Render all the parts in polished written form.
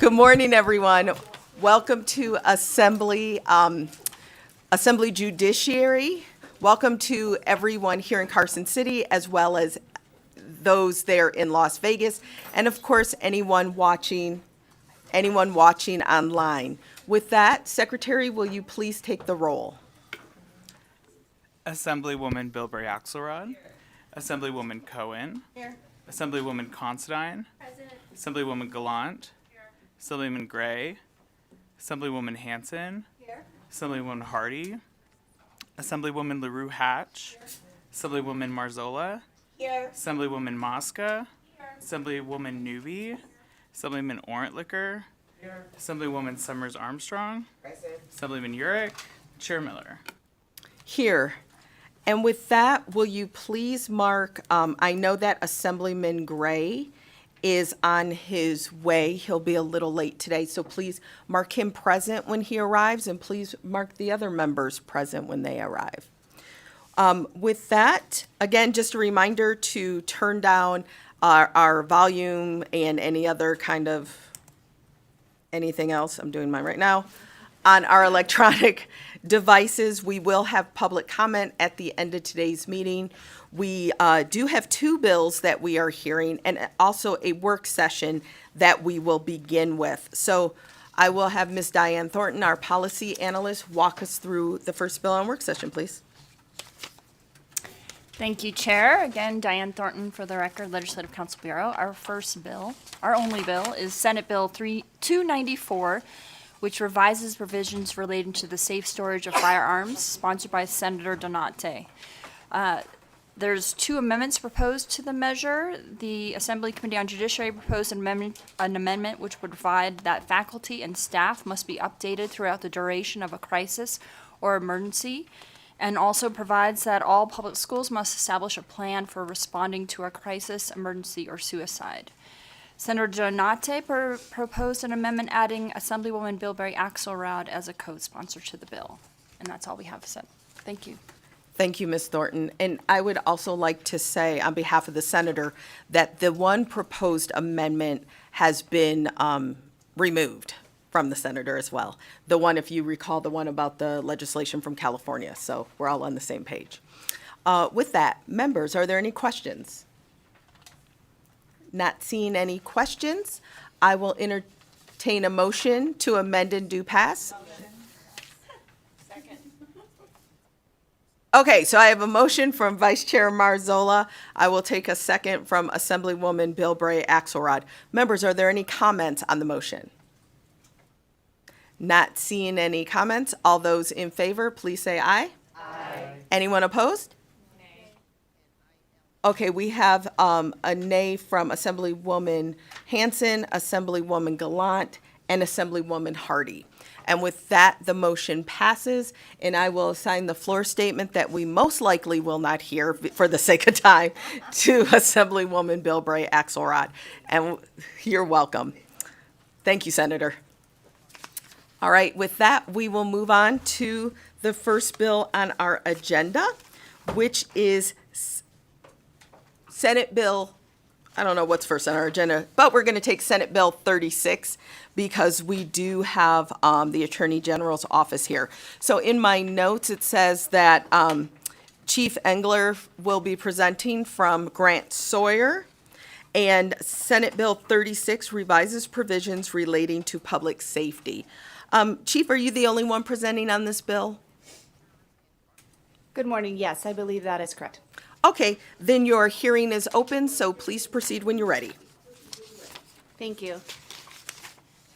Good morning, everyone. Welcome to Assembly Judiciary. Welcome to everyone here in Carson City, as well as those there in Las Vegas, and of course, anyone watching online. With that, Secretary, will you please take the roll? Assemblywoman Bilberry-Axelrod. Assemblywoman Cohen. Here. Assemblywoman Considine. Present. Assemblywoman Gallant. Here. Assemblyman Gray. Assemblywoman Hanson. Here. Assemblywoman Hardy. Assemblywoman LaRue Hatch. Here. Assemblywoman Marzola. Here. Assemblywoman Mosca. Here. Assemblywoman Newby. Assemblyman Orentlicker. Here. Assemblywoman Summers Armstrong. Present. Assemblyman Urick. Chair Miller. Here. And with that, will you please mark, I know that Assemblyman Gray is on his way. He'll be a little late today, so please mark him present when he arrives, and please mark the other members present when they arrive. With that, again, just a reminder to turn down our volume and any other kind of anything else. I'm doing mine right now. On our electronic devices, we will have public comment at the end of today's meeting. We do have two bills that we are hearing and also a work session that we will begin with. So I will have Ms. Diane Thornton, our policy analyst, walk us through the first bill on work session, please. Thank you, Chair. Again, Diane Thornton for the record, Legislative Council Bureau. Our first bill, our only bill, is Senate Bill 294, which revises provisions relating to the safe storage of firearms, sponsored by Senator Donate. There's two amendments proposed to the measure. The Assembly Committee on Judiciary proposed an amendment which would provide that faculty and staff must be updated throughout the duration of a crisis or emergency, and also provides that all public schools must establish a plan for responding to a crisis, emergency, or suicide. Senator Donate proposed an amendment adding Assemblywoman Bilberry-Axelrod as a co-sponsor to the bill. And that's all we have said. Thank you. Thank you, Ms. Thornton. And I would also like to say, on behalf of the senator, that the one proposed amendment has been removed from the senator as well. The one, if you recall, the one about the legislation from California. So we're all on the same page. With that, members, are there any questions? Not seeing any questions, I will entertain a motion to amend and do pass. Second. Okay, so I have a motion from Vice Chair Marzola. I will take a second from Assemblywoman Bilberry-Axelrod. Members, are there any comments on the motion? Not seeing any comments. All those in favor, please say aye. Aye. Anyone opposed? Okay, we have a nay from Assemblywoman Hanson, Assemblywoman Gallant, and Assemblywoman Hardy. And with that, the motion passes, and I will assign the floor statement that we most likely will not hear for the sake of time to Assemblywoman Bilberry-Axelrod. And you're welcome. Thank you, Senator. All right, with that, we will move on to the first bill on our agenda, which is Senate Bill, I don't know what's first on our agenda, but we're going to take Senate Bill 36 because we do have the Attorney General's office here. So in my notes, it says that Chief Engler will be presenting from Grant Sawyer, and Senate Bill 36 revises provisions relating to public safety. Chief, are you the only one presenting on this bill? Good morning. Yes, I believe that is correct. Okay, then your hearing is open, so please proceed when you're ready. Thank you.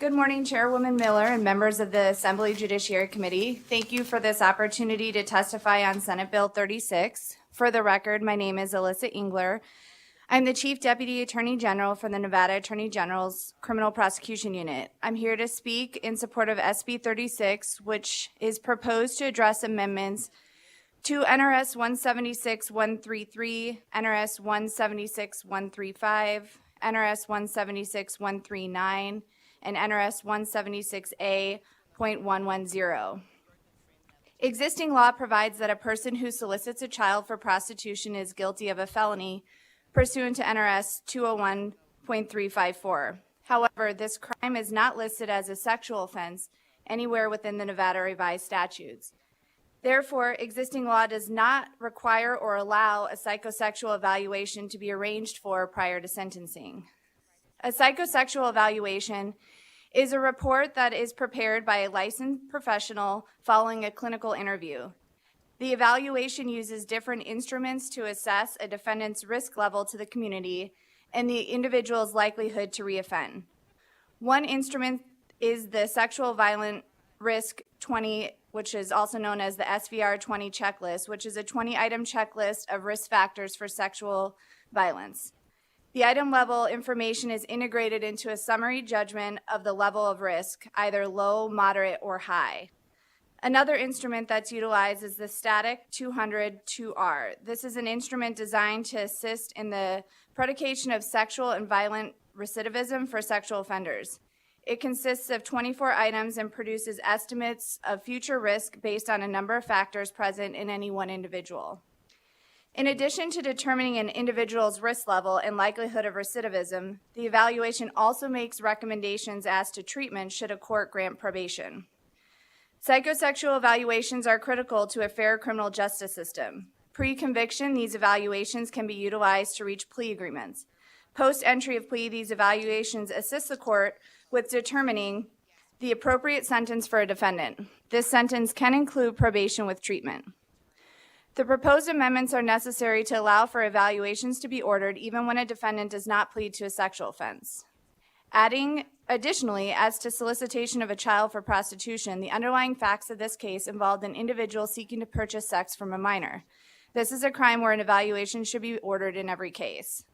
Good morning, Chairwoman Miller and members of the Assembly Judiciary Committee. Thank you for this opportunity to testify on Senate Bill 36. For the record, my name is Alyssa Engler. I'm the Chief Deputy Attorney General for the Nevada Attorney General's Criminal Prosecution Unit. I'm here to speak in support of SB 36, which is proposed to address amendments to NRS 176-133, NRS 176-135, NRS 176-139, and NRS 176A.110. Existing law provides that a person who solicits a child for prostitution is guilty of a felony pursuant to NRS 201.354. However, this crime is not listed as a sexual offense anywhere within the Nevada revised statutes. Therefore, existing law does not require or allow a psychosexual evaluation to be arranged for prior to sentencing. A psychosexual evaluation is a report that is prepared by a licensed professional following a clinical interview. The evaluation uses different instruments to assess a defendant's risk level to the community and the individual's likelihood to reoffend. One instrument is the Sexual Violent Risk 20, which is also known as the SVR 20 checklist, which is a 20-item checklist of risk factors for sexual violence. The item level information is integrated into a summary judgment of the level of risk, either low, moderate, or high. Another instrument that's utilized is the Static 200-2R. This is an instrument designed to assist in the predication of sexual and violent recidivism for sexual offenders. It consists of 24 items and produces estimates of future risk based on a number of factors present in any one individual. In addition to determining an individual's risk level and likelihood of recidivism, the evaluation also makes recommendations as to treatment should a court grant probation. Psychosexual evaluations are critical to a fair criminal justice system. Pre-conviction, these evaluations can be utilized to reach plea agreements. Post-entry of plea, these evaluations assist the court with determining the appropriate sentence for a defendant. This sentence can include probation with treatment. The proposed amendments are necessary to allow for evaluations to be ordered even when a defendant does not plead to a sexual offense. Additionally, as to solicitation of a child for prostitution, the underlying facts of this case involved an individual seeking to purchase sex from a minor. This is a crime where an evaluation should be ordered in every case.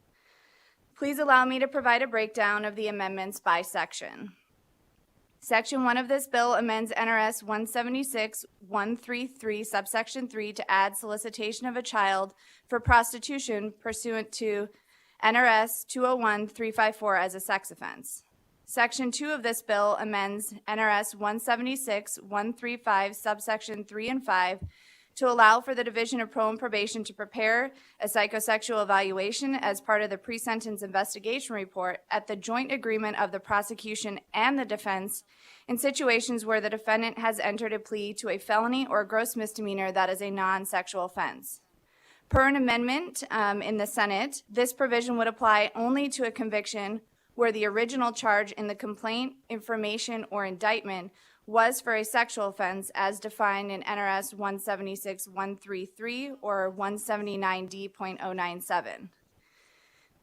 Please allow me to provide a breakdown of the amendments by section. Section 1 of this bill amends NRS 176-133, subsection 3, to add solicitation of a child for prostitution pursuant to NRS 201-354 as a sex offense. Section 2 of this bill amends NRS 176-135, subsection 3 and 5, to allow for the Division of Parole and Probation to prepare a psychosexual evaluation as part of the pre-sentence investigation report at the joint agreement of the prosecution and the defense in situations where the defendant has entered a plea to a felony or gross misdemeanor that is a non-sexual offense. Per an amendment in the Senate, this provision would apply only to a conviction where the original charge in the complaint, information, or indictment was for a sexual offense as defined in NRS 176-133 or 179D.097.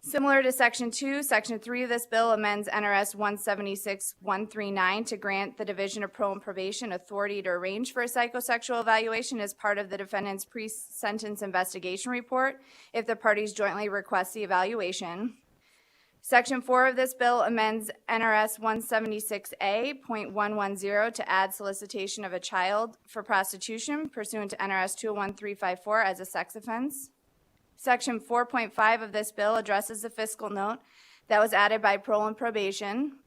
Similar to Section 2, Section 3 of this bill amends NRS 176-139 to grant the Division of Parole and Probation authority to arrange for a psychosexual evaluation as part of the defendant's pre-sentence investigation report if the parties jointly request the evaluation. Section 4 of this bill amends NRS 176A.110 to add solicitation of a child for prostitution pursuant to NRS 201-354 as a sex offense. Section 4.5 of this bill addresses the fiscal note that was added by Parole and Probation.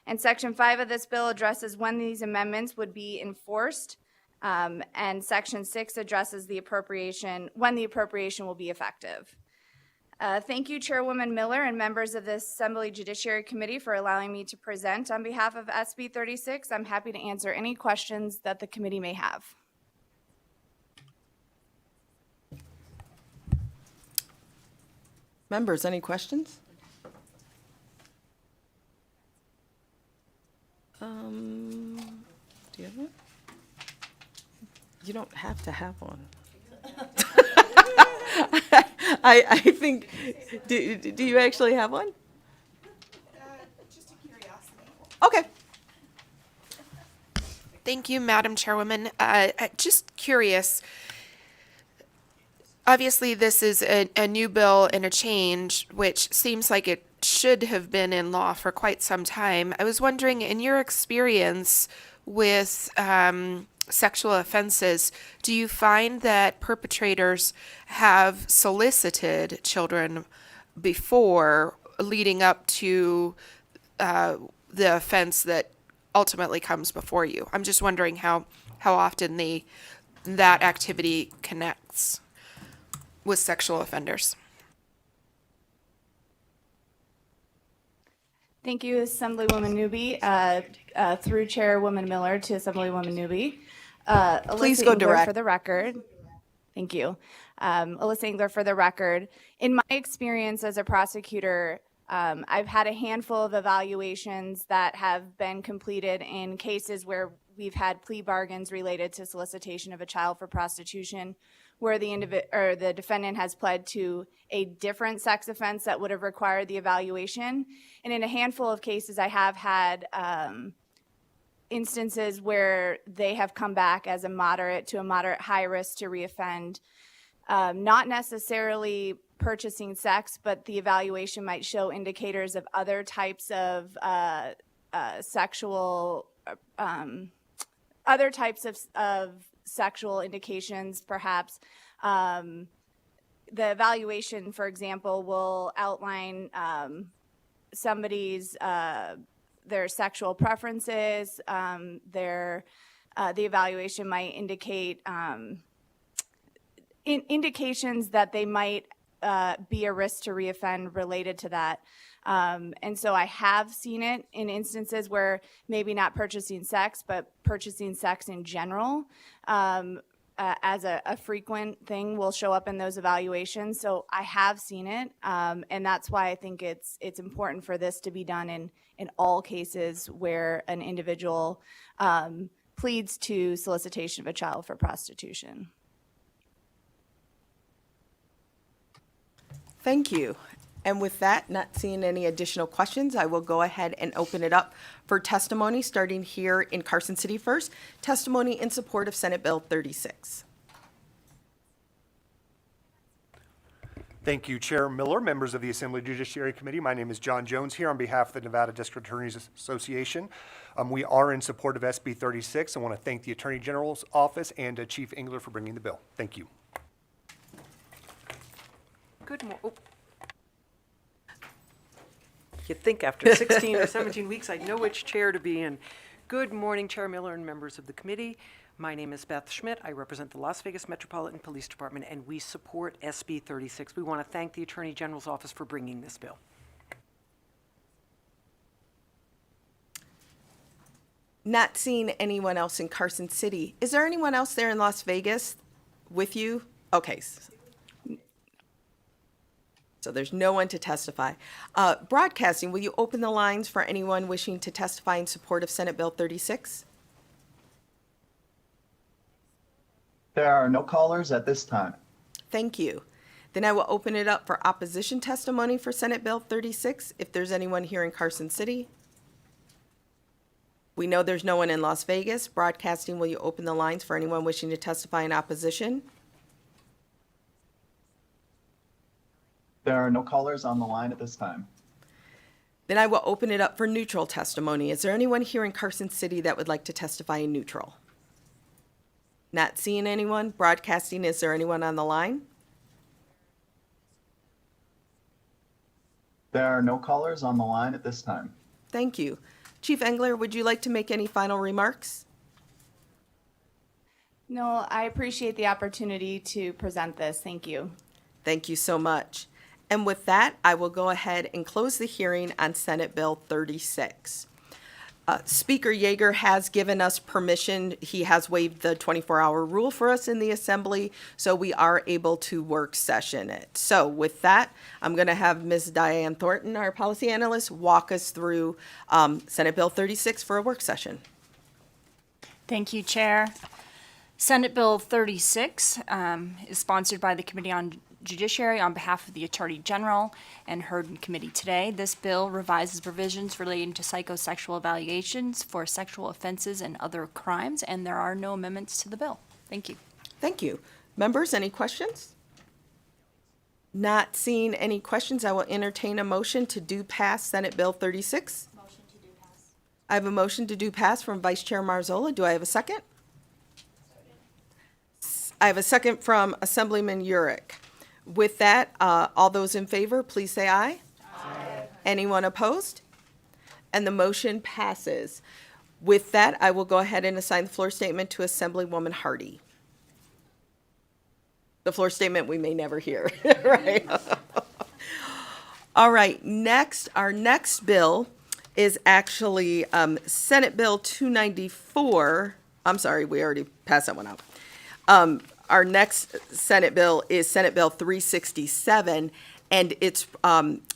And Section 5 of this bill addresses when these amendments would be enforced. And Section 6 addresses the appropriation, when the appropriation will be effective. Thank you, Chairwoman Miller and members of the Assembly Judiciary Committee for allowing me to present on behalf of SB 36. I'm happy to answer any questions that the committee may have. Members, any questions? Do you have one? You don't have to have one. I think, do you actually have one? Just a curiosity. Okay. Thank you, Madam Chairwoman. Just curious, obviously this is a new bill and a change, which seems like it should have been in law for quite some time. I was wondering, in your experience with sexual offenses, do you find that perpetrators have solicited children before leading up to the offense that ultimately comes before you? I'm just wondering how often that activity connects with sexual offenders. Thank you, Assemblywoman Newby, through Chairwoman Miller to Assemblywoman Newby. Please Alyssa go Engler direct. for the record. Thank you. Alyssa Engler for the record. In my experience as a prosecutor, I've had a handful of evaluations that have been completed in cases where we've had plea bargains related to solicitation of a child for prostitution, where the defendant has pled to a different sex offense that would have required the evaluation. And in a handful of cases, I have had instances where they have come back as a moderate to a moderate high risk to reoffend, not necessarily purchasing sex, but the evaluation might show indicators of other types of sexual sexual indications, perhaps. The evaluation, for example, will outline somebody's their sexual preferences. The evaluation might indicate indications that they might be a risk to reoffend related to that. And so I have seen it in instances where maybe not purchasing sex, but purchasing sex in general as a frequent thing will show up in those evaluations. So I have seen it, and that's why I think it's important for this to be done in all cases where an individual pleads to solicitation of a child for prostitution. Thank you. And with that, not seeing any additional questions, I will go ahead and open it up for testimony, starting here in Carson City first. Testimony in support of Senate Bill 36. Thank you, Chair Miller, members of the Assembly Judiciary Committee. My name is John Jones here on behalf of the Nevada District Attorneys Association. We are in support of SB 36. I want to thank the Attorney General's Office and Chief Engler for bringing the bill. Thank you. Good morning. You'd think after 16 or 17 weeks I'd know which chair to be in. Good morning, Chair Miller and members of the committee. My name is Beth Schmidt. I represent the Las Vegas Metropolitan Police Department, and we support SB 36. We want to thank the Attorney General's Office for bringing this bill. Not seeing anyone else in Carson City. Is there anyone else there in Las Vegas with you? Okay. So there's no one to testify. Broadcasting, will you open the lines for anyone wishing to testify in support of Senate Bill 36? There are no callers at this time. Thank you. Then I will open it up for opposition testimony for Senate Bill 36, if there's anyone here in Carson City. We know there's no one in Las Vegas. Broadcasting, will you open the lines for anyone wishing to testify in opposition? There are no callers on the line at this time. Then I will open it up for neutral testimony. Is there anyone here in Carson City that would like to testify in neutral? Not seeing anyone. Broadcasting, is there anyone on the line? There are no callers on the line at this time. Thank you. Chief Engler, would you like to make any final remarks? No, I appreciate the opportunity to present this. Thank you. Thank you so much. And with that, I will go ahead and close the hearing on Senate Bill 36. Speaker Yeager has given us permission. He has waived the 24-hour rule for us in the Assembly, so we are able to work session it. So with that, I'm going to have Ms. Diane Thornton, our policy analyst, walk us through Senate Bill 36 for a work session. Thank you, Chair. Senate Bill 36 is sponsored by the Committee on Judiciary on behalf of the Attorney General and heard in committee today. This bill revises provisions relating to psychosexual evaluations for sexual offenses and other crimes, and there are no amendments to the bill. Thank you. Thank you. Members, any questions? Not seeing any questions, I will entertain a motion to do pass Senate Bill 36. Motion to do pass. I have a motion to do pass from Vice Chair Marzola. Do I have a second? I have a second from Assemblyman Urick. With that, all those in favor, please say aye. Aye. Anyone opposed? And the motion passes. With that, I will go ahead and assign the floor statement to Assemblywoman Hardy. The floor statement we may never hear, right? All right, next, our next bill is actually Senate Bill 294. I'm sorry, we already passed that one out. Our next Senate bill is Senate Bill 367, and it's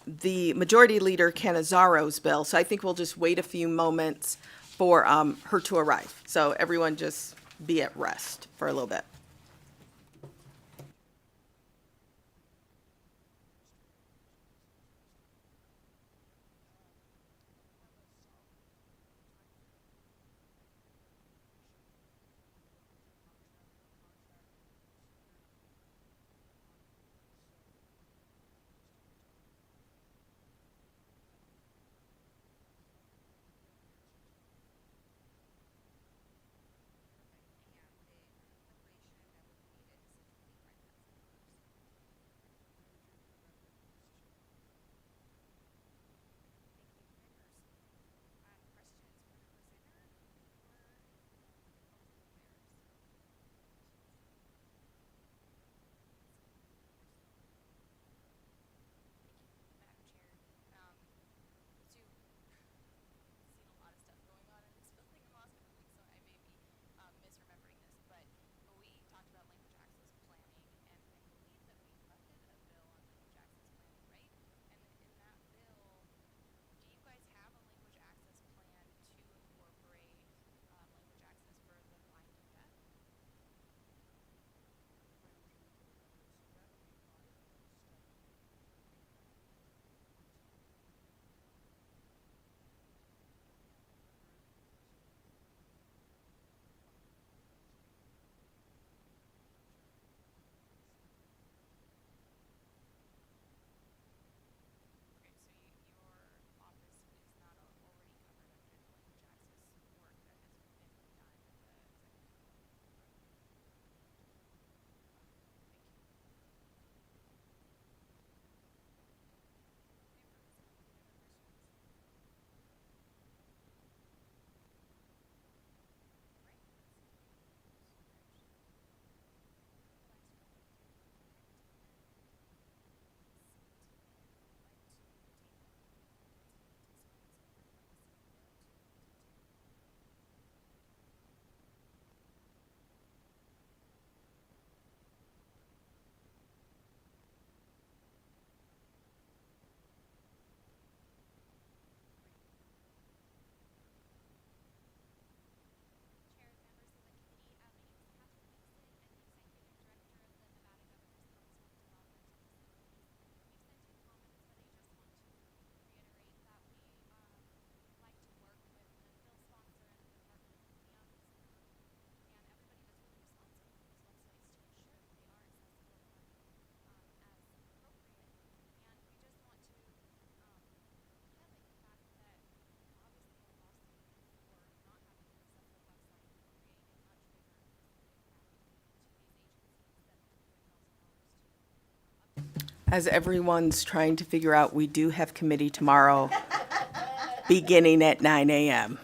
the Majority Leader Canizaro's bill. So I think we'll just wait a few moments for her to arrive. So everyone just be at rest for a little bit. As everyone's trying to figure out, we do have committee tomorrow beginning at 9 a.m.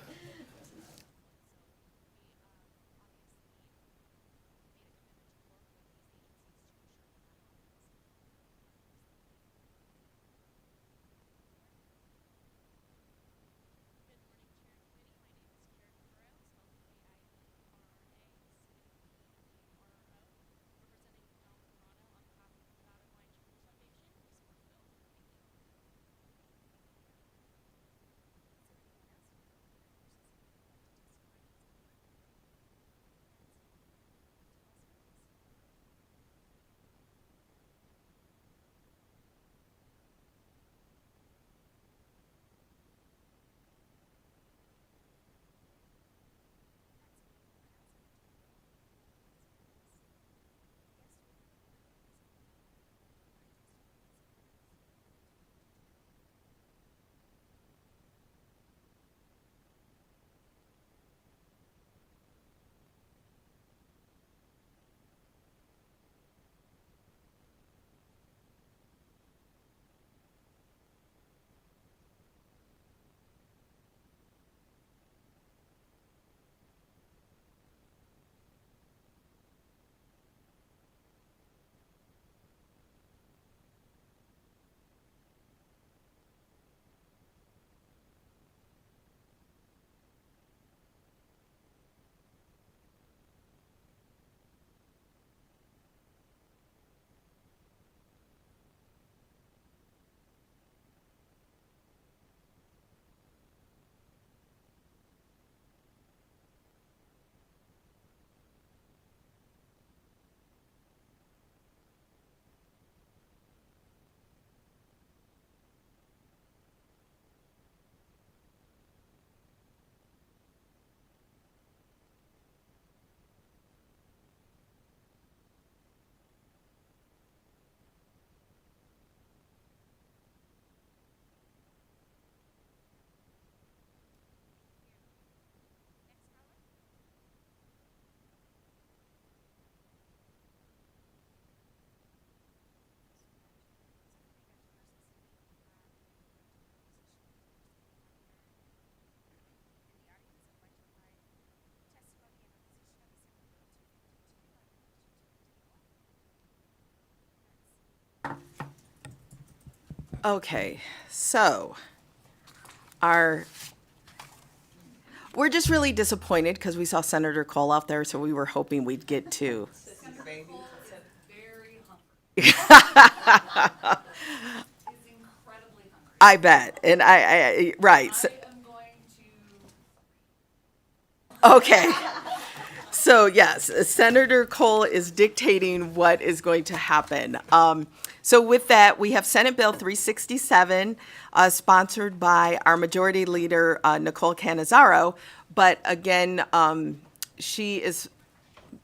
Okay, so we're just really disappointed because we saw Senator Cole out there, so we were hoping we'd get to. I bet, and right. Okay. So yes, Senator Cole is dictating what is going to happen. So with that, we have Senate Bill 367, sponsored by our Majority Leader, Nicole Cannizzaro. But again, she is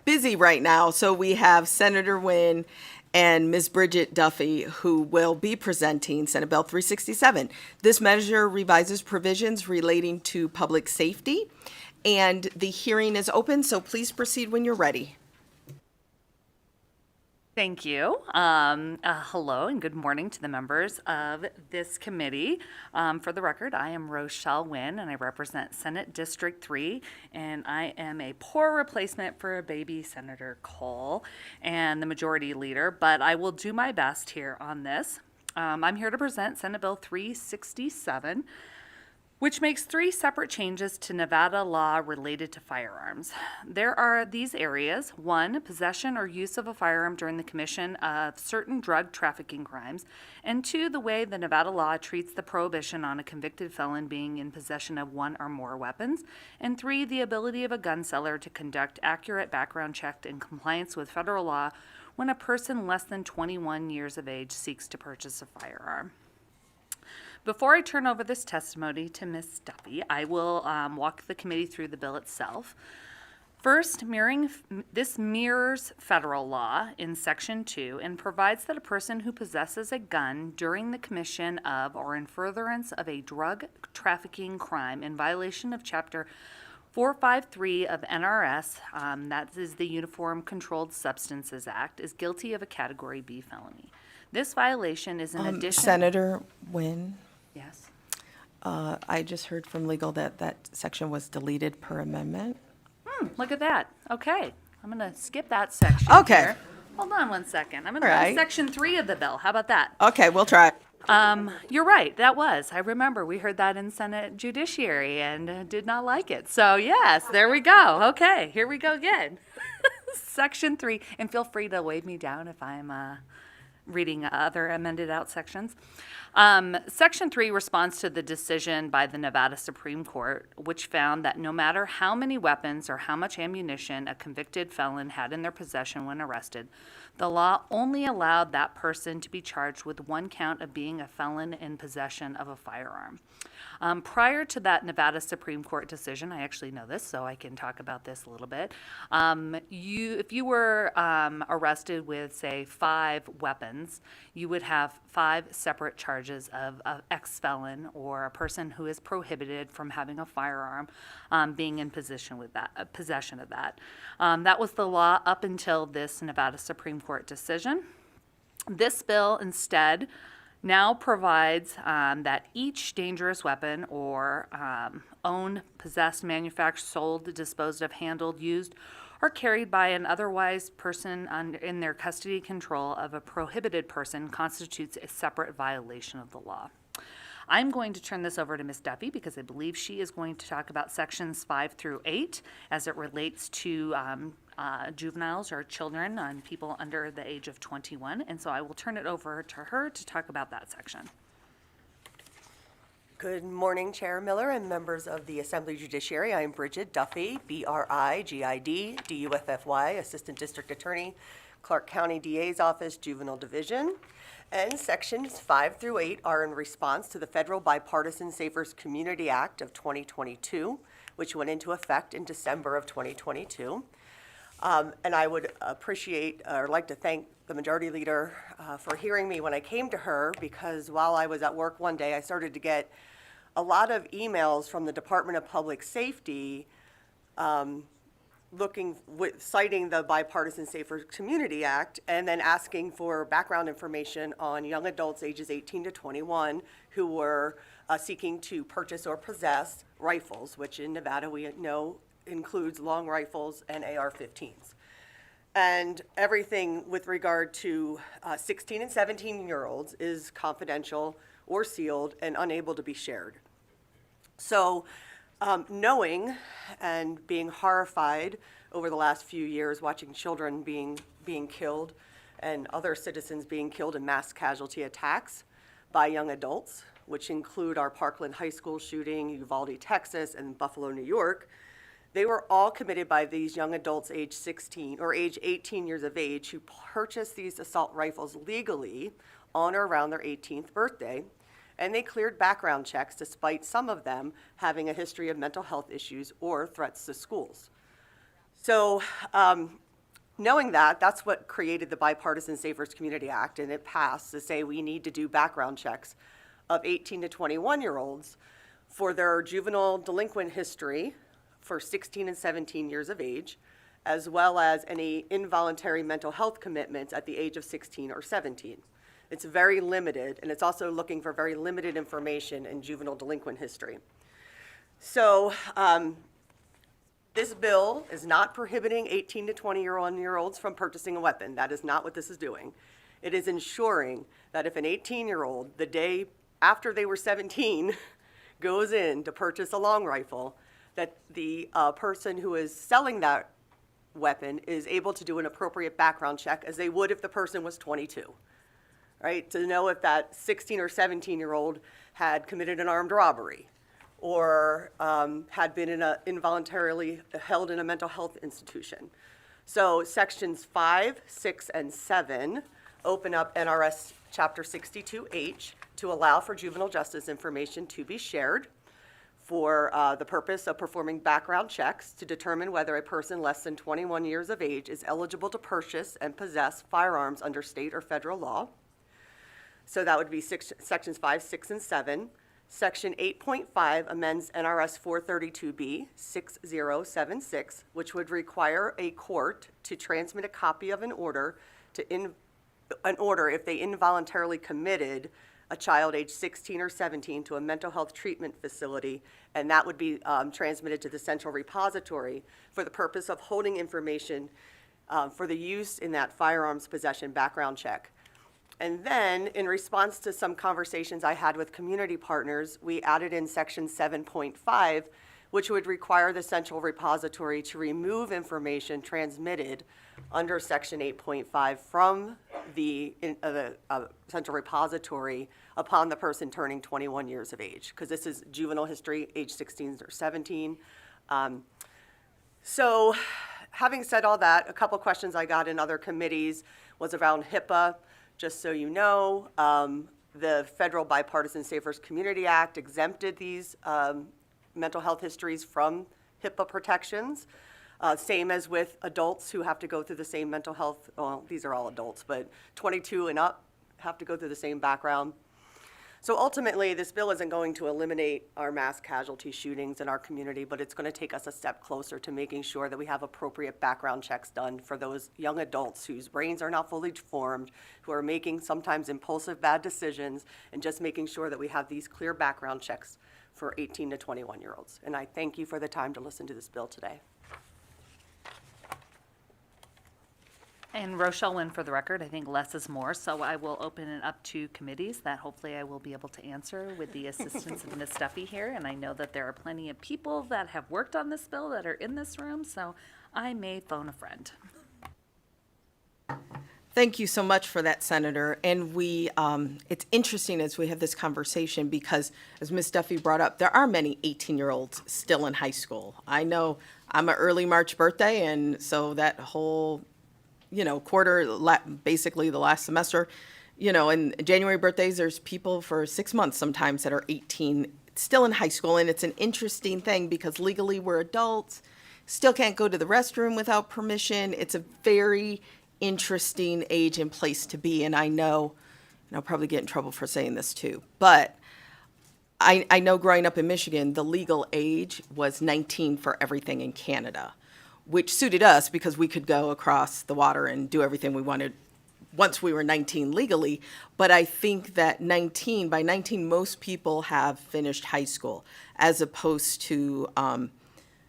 busy right now, so we have Senator Nguyen and Ms. Bridget Duffy, who will be presenting Senate Bill 367. This measure revises provisions relating to public safety, and the hearing is open, so please proceed when you're ready. Thank you. Hello and good morning to the members of this committee. For the record, I am Rochelle Nguyen and I represent Senate District 3, and I am a poor replacement for a baby Senator Cole and the Majority Leader, but I will do my best here on this. I'm here to present Senate Bill 367, which makes 3 separate changes to Nevada law related to firearms. There are these areas: 1, possession or use of a firearm during the commission of certain drug trafficking crimes, and 2, the way the Nevada law treats the prohibition on a convicted felon being in possession of 1 or more weapons, and 3, the ability of a gun seller to conduct accurate background check in compliance with federal law when a person less than 21 years of age seeks to purchase a firearm. Before I turn over this testimony to Ms. Duffy, I will walk the committee through the bill itself. First, this mirrors federal law in Section 2 and provides that a person who possesses a gun during the commission of or in furtherance of a drug trafficking crime in violation of Chapter 453 of NRS, that is the Uniform Controlled Substances Act, is guilty of a Category B felony. This violation is in addition... Senator Nguyen, Yes. I just heard from legal that that section was deleted per amendment. Look at that. Okay. I'm going to skip that section. Okay. Here. Hold on one second. I'm going to All go right. to Section 3 of the bill. How about that? Okay, we'll try. You're right. That was. I remember we heard that in Senate Judiciary and did not like it. So, yes, there we go. Okay. Here we go again. Section 3. And feel free to wave me down if I'm reading other amended out sections. Section 3 responds to the decision by the Nevada Supreme Court, which found that no matter how many weapons or how much ammunition a convicted felon had in their possession when arrested, the law only allowed that person to be charged with 1 count of being a felon in possession of a firearm. Prior to that Nevada Supreme Court decision, I actually know this, so I can talk about this a little bit. If you were arrested with, say, 5 weapons, you would have 5 separate charges of an ex-felon or a person who is prohibited from having a firearm being in possession of that. That was the law up until this Nevada Supreme Court decision. This bill instead now provides that each dangerous weapon or owned, possessed, manufactured, sold, disposed of, handled, used, or carried by an otherwise person in their custody control of a prohibited person constitutes a separate violation of the law. I'm going to turn this over to Ms. Duffy because I believe she is going to talk about sections 5 through 8 as it relates to juveniles or children and people under the age of 21. And so I will turn it over to her to talk about that section. Good morning, Chair Miller and members of the Assembly Judiciary. I am Bridget Duffy, B-R-I-G-I-D, D-U-F-F-Y, Assistant District Attorney, Clark County DA's Office, Juvenile Division. And sections 5 through 8 are in response to the Federal Bipartisan Safer Community Act of 2022, which went into effect in December of 2022. And I would appreciate or like to thank the Majority Leader for hearing me when I came to her, because while I was at work one day, I started to get a lot of emails from the Department of Public Safety citing the Bipartisan Safer Community Act and then asking for background information on young adults ages 18 to 21 who were seeking to purchase or possess rifles, which in Nevada we know includes long rifles and AR-15s. And everything with regard to 16 and 17-year-olds is confidential or sealed and unable to be shared. So knowing and being horrified over the last few years, watching children being killed and other citizens being killed in mass casualty attacks by young adults, which include our Parkland High School shooting, Uvalde, Texas, and Buffalo, New York, they were all committed by these young adults age 16 or age 18 years of age who purchased these assault rifles legally on or around their 18th birthday. And they cleared background checks despite some of them having a history of mental health issues or threats to schools. So knowing that, that's what created the Bipartisan Safer Community Act, and it passed to say we need to do background checks of 18 to 21-year-olds for their juvenile delinquent history for 16 and 17 years of age, as well as any involuntary mental health commitments at the age of 16 or 17. It's very limited, and it's also looking for very limited information in juvenile delinquent history. So this bill is not prohibiting 18 to 21-year-olds from purchasing a weapon. That is not what this is doing. It is ensuring that if an 18-year-old, the day after they were 17, goes in to purchase a long rifle, that the person who is selling that weapon is able to do an appropriate background check as they would if the person was 22, right? To know if that 16 or 17-year-old had committed an armed robbery or had been involuntarily held in a mental health institution. So sections 5, 6, and 7 open up NRS Chapter 62H to allow for juvenile justice information to be shared for the purpose of performing background checks to determine whether a person less than 21 years of age is eligible to purchase and possess firearms under state or federal law. So that would be sections 5, 6, and 7. Section 8.5 amends NRS 432B 6076, which would require a court to transmit a copy of an order if they involuntarily committed a child age 16 or 17 to a mental health treatment facility, and that would be transmitted to the central repository for the purpose of holding information for the use in that firearms possession background check. And then, in response to some conversations I had with community partners, we added in section 7.5, which would require the central repository to remove information transmitted under section 8.5 from the central repository upon the person turning 21 years of age, because this is juvenile history, age 16 or 17. So having said all that, a couple questions I got in other committees was around HIPAA. Just so you know, the Federal Bipartisan Safer Community Act exempted these mental health histories from HIPAA protections. Same as with adults who have to go through the same mental health, well, these are all adults, but 22 and up have to go through the same background. So ultimately, this bill isn't going to eliminate our mass casualty shootings in our community, but it's going to take us a step closer to making sure that we have appropriate background checks done for those young adults whose brains are not fully formed, who are making sometimes impulsive bad decisions, and just making sure that we have these clear background checks for 18 to 21-year-olds. And I thank you for the time to listen to this bill today. And Rochelle Wynn, for the record, I think less is more, so I will open it up to committees that hopefully I will be able to answer with the assistance of Ms. Duffy here. And I know that there are plenty of people that have worked on this bill that are in this room, so I may phone a friend. Thank you so much for that, Senator. And it's interesting as we have this conversation because, as Ms. Duffy brought up, there are many 18-year-olds still in high school. I know I'm an early March birthday, and so that whole quarter, basically the last semester, and January birthdays, there's people for 6 months sometimes that are 18, still in high school. And it's an interesting thing because legally we're adults, still can't go to the restroom without permission. It's a very interesting age and place to be. And I know, and I'll probably get in trouble for saying this too, but I know growing up in Michigan, the legal age was 19 for everything in Canada, which suited us because we could go across the water and do everything we wanted once we were 19 legally. But I think that by 19, most people have finished high school, as opposed to,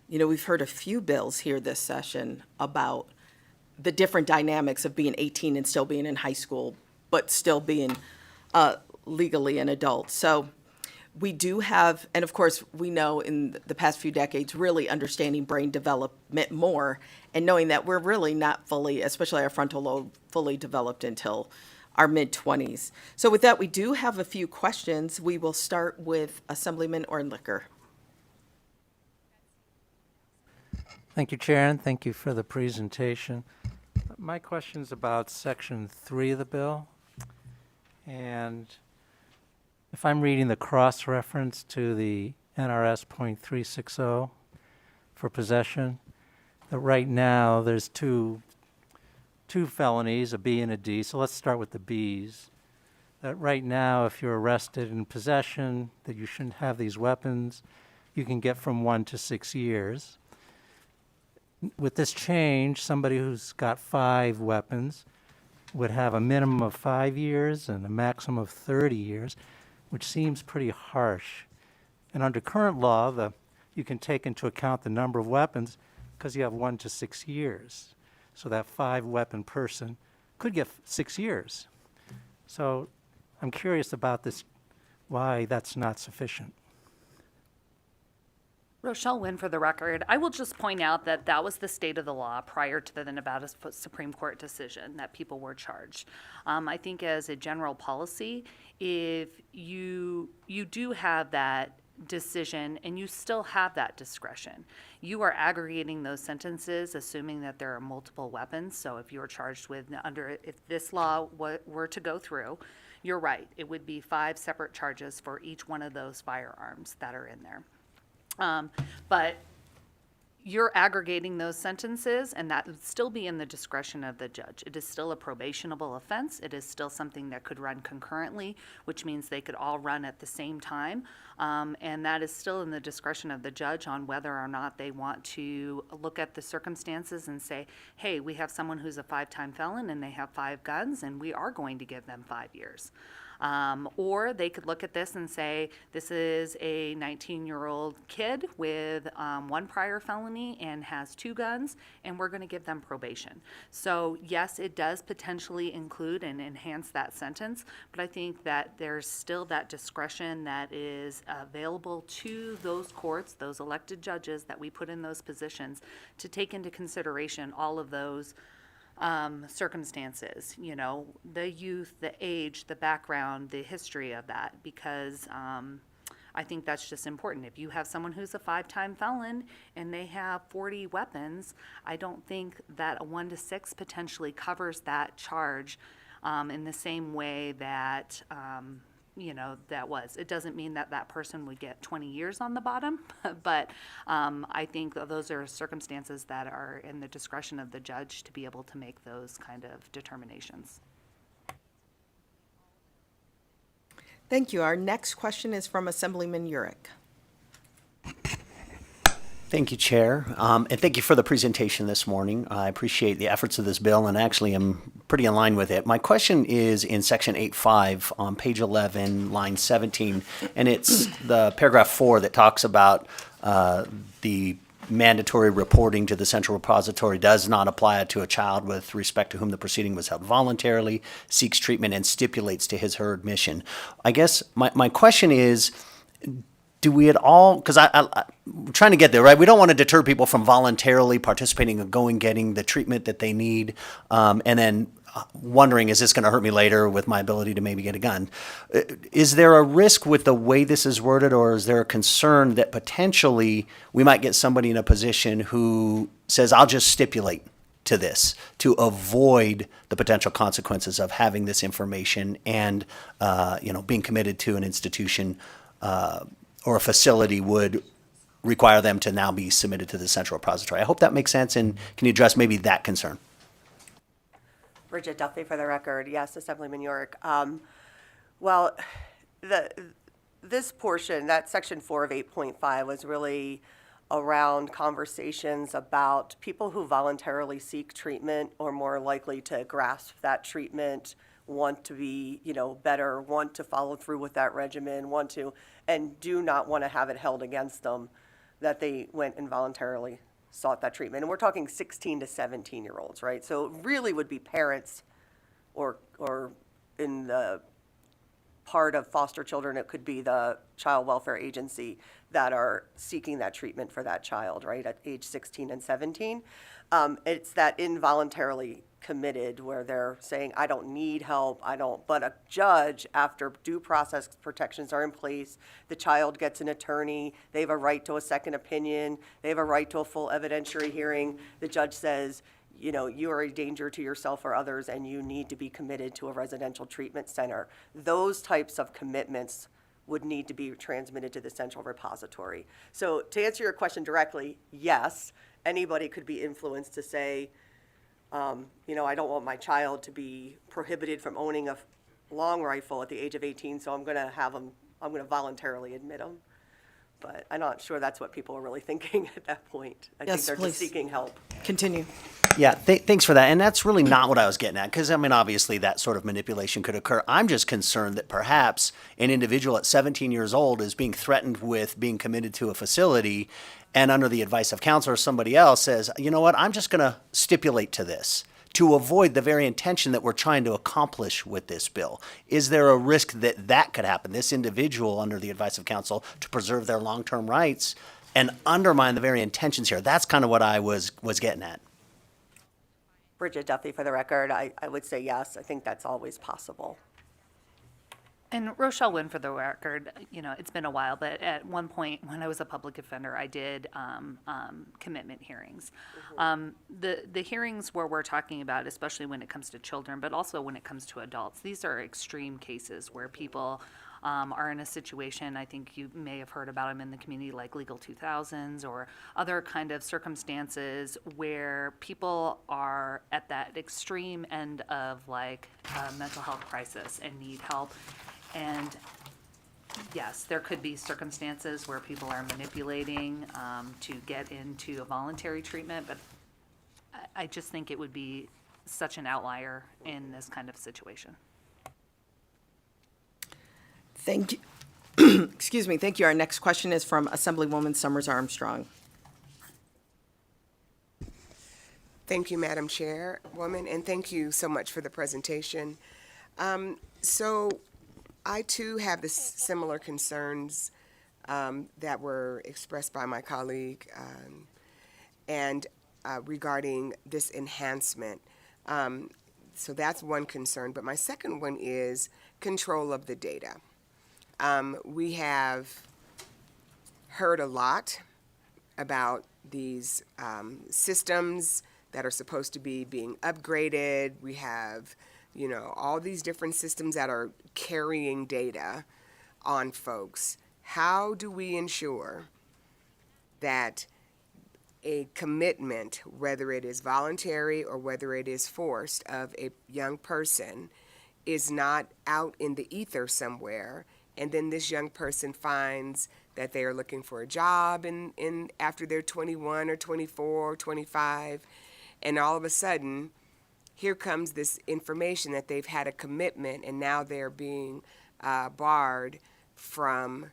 we've heard a few bills here this session about the different dynamics of being 18 and still being in high school, but still being legally an adult. So we do have, and of course, we know in the past few decades, really understanding brain development more and knowing that we're really not fully, especially our frontal lobe, fully developed until our mid-20s. So with that, we do have a few questions. We will start with Assemblyman Ornlicker. Thank you, Chair, and thank you for the presentation. My question is about Section 3 of the bill. And if I'm reading the cross-reference to the NRS .360 for possession, that right now there's two felonies, a B and a D. So let's start with the Bs. That right now, if you're arrested in possession, that you shouldn't have these weapons, you can get from 1 to 6 years. With this change, somebody who's got 5 weapons would have a minimum of 5 years and a maximum of 30 years, which seems pretty harsh. And under current law, you can take into account the number of weapons because you have 1 to 6 years. So that 5-weapon person could get 6 years. So I'm curious about this, why that's not sufficient. Rochelle Wynn for the record. I will just point out that that was the state of the law prior to the Nevada Supreme Court decision that people were charged. I think as a general policy, if you do have that decision and you still have that discretion, you are aggregating those sentences, assuming that there are multiple weapons. So if you're charged with if this law were to go through, you're right, it would be 5 separate charges for each one of those firearms that are in there. But you're aggregating those sentences, and that would still be in the discretion of the judge. It is still a probationable offense. It is still something that could run concurrently, which means they could all run at the same time. And that is still in the discretion of the judge on whether or not they want to look at the circumstances and say, hey, we have someone who's a 5-time felon and they have 5 guns, and we are going to give them 5 years. Or they could look at this and say, this is a 19-year-old kid with 1 prior felony and has 2 guns, and we're going to give them probation. So yes, it does potentially include and enhance that sentence, but I think that there's still that discretion that is available to those courts, those elected judges that we put in those positions, to take into consideration all of those circumstances, the youth, the age, the background, the history of that, because I think that's just important. If you have someone who's a 5-time felon and they have 40 weapons, I don't think that a 1 to 6 potentially covers that charge in the same way that that was. It doesn't mean that that person would get 20 years on the bottom, but I think those are circumstances that are in the discretion of the judge to be able to make those kind of determinations. Thank you. Our next question is from Assemblyman Urick. Thank you, Chair, and thank you for the presentation this morning. I appreciate the efforts of this bill and actually am pretty in line with it. My question is in Section 8.5 on page 11, line 17, and it's the paragraph 4 that talks about the mandatory reporting to the central repository does not apply to a child with respect to whom the proceeding was held voluntarily, seeks treatment, and stipulates to his or her admission. I guess my question is, do we at all, because I'm trying to get there, right? We don't want to deter people from voluntarily participating and getting the treatment that they need, and then wondering, is this going to hurt me later with my ability to maybe get a gun? Is there a risk with the way this is worded, or is there a concern that potentially we might get somebody in a position who says, I'll just stipulate to this to avoid the potential consequences of having this information and, being committed to an institution or a facility would require them to now be submitted to the central repository? I hope that makes sense, and can you address maybe that concern? Bridget Duffy for the record. Yes, Assemblyman York. Well, this portion, that section 4 of 8.5 was really around conversations about people who voluntarily seek treatment or more likely to grasp that treatment, want to be, better, want to follow through with that regimen, and do not want to have it held against them that they went and voluntarily sought that treatment. And we're talking 16 to 17-year-olds, right? So it really would be parents or in the part of foster children, it could be the child welfare agency that are seeking that treatment for that child, right, at age 16 and 17. It's that involuntarily committed where they're saying, I don't need help, but a judge, after due process protections are in place, the child gets an attorney, they have a right to a second opinion, they have a right to a full evidentiary hearing. The judge says, you know, you are a danger to yourself or others and you need to be committed to a residential treatment center. Those types of commitments would need to be transmitted to the central repository. So to answer your question directly, yes, anybody could be influenced to say, you know, I don't want my child to be prohibited from owning a long rifle at the age of 18, so I'm going to voluntarily admit them. But I'm not sure that's what people are really thinking at that point. I think Yes, they're please. just seeking help. Continue. Yeah, thanks for that. And that's really not what I was getting at, because, I mean, obviously that sort of manipulation could occur. I'm just concerned that perhaps an individual at 17 years old is being threatened with being committed to a facility, and under the advice of counsel or somebody else says, you know what, I'm just going to stipulate to this to avoid the very intention that we're trying to accomplish with this bill. Is there a risk that that could happen, this individual, under the advice of counsel, to preserve their long-term rights and undermine the very intentions here? That's kind of what I was getting at. Bridget Duffy, for the record, I would say yes. I think that's always possible. And Rochelle Wynn, for the record, you know, it's been a while, but at one point when I was a public offender, I did commitment hearings. The hearings where we're talking about, especially when it comes to children, but also when it comes to adults, these are extreme cases where people are in a situation, I think you may have heard about them in the community, like Legal 2000s or other kind of circumstances where people are at that extreme end of like a mental health crisis and need help. And yes, there could be circumstances where people are manipulating to get into a voluntary treatment, but I just think it would be such an outlier in this kind of situation. Thank you. Excuse me. Thank you. Our next question is from Assemblywoman Summers Armstrong. Thank you, Madam Chairwoman, and thank you so much for the presentation. So I too have the similar concerns that were expressed by my colleague and regarding this enhancement. So that's one concern, but my second one is control of the data. We have heard a lot about these systems that are supposed to be being upgraded. We have, you know, all these different systems that are carrying data on folks. How do we ensure that a commitment, whether it is voluntary or whether it is forced, of a young person is not out in the ether somewhere, and then this young person finds that they are looking for a job in after they're 21 or 24 or 25, and all of a sudden, here comes this information that they've had a commitment, and now they're being barred from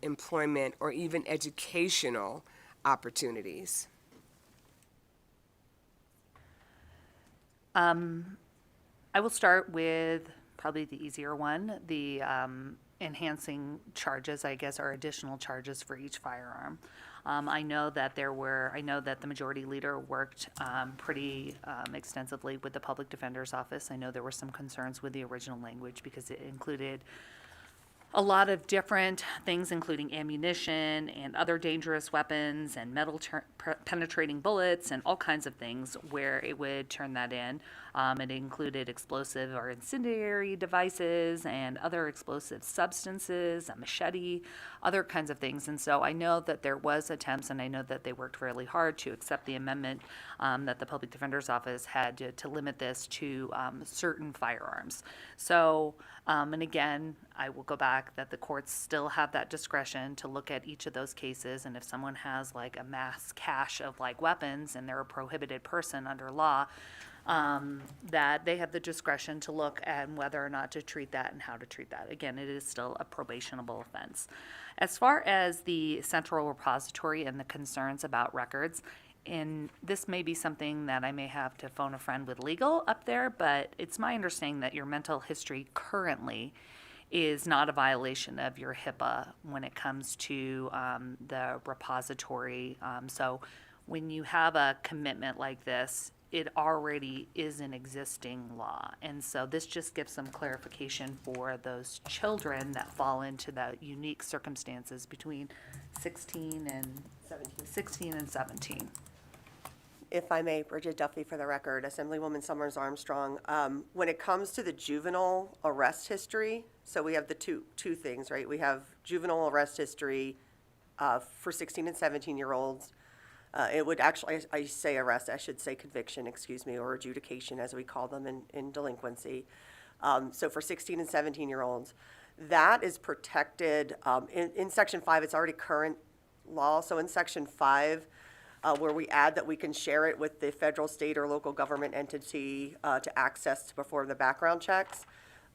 employment or even educational opportunities. I will start with probably the easier one, the enhancing charges, I guess, or additional charges for each firearm. I know that the majority leader worked pretty extensively with the public defender's office. I know there were some concerns with the original language because it included a lot of different things, including ammunition and other dangerous weapons and metal penetrating bullets and all kinds of things where it would turn that in. It included explosive or incendiary devices and other explosive substances, a machete, other kinds of things. And so I know that there was attempts, and I know that they worked really hard to accept the amendment that the Public Defender's Office had to limit this to certain firearms. So, and again, I will go back that the courts still have that discretion to look at each of those cases, and if someone has like a mass cache of like weapons and they're a prohibited person under law, that they have the discretion to look at whether or not to treat that and how to treat that. Again, it is still a probationable offense. As far as the central repository and the concerns about records, and this may be something that I may have to phone a friend with legal up there, but it's my understanding that your mental history currently is not a violation of your HIPAA when it comes to the repository. So when you have a commitment like this, it already is an existing law. And so this just gives some clarification for those children that fall into the unique circumstances between 16 and 17. If I may, Bridget Duffy for the record, Assemblywoman Summers Armstrong. When it comes to the juvenile arrest history, so we have the two things, right? We have juvenile arrest history for 16 and 17-year-olds. It would actually, I say arrest, I should say conviction, excuse me, or adjudication as we call them in delinquency. So for 16 and 17-year-olds, that is protected. In Section 5, it's already current law. So in Section 5, where we add that we can share it with the federal, state, or local government entity to access to perform the background checks.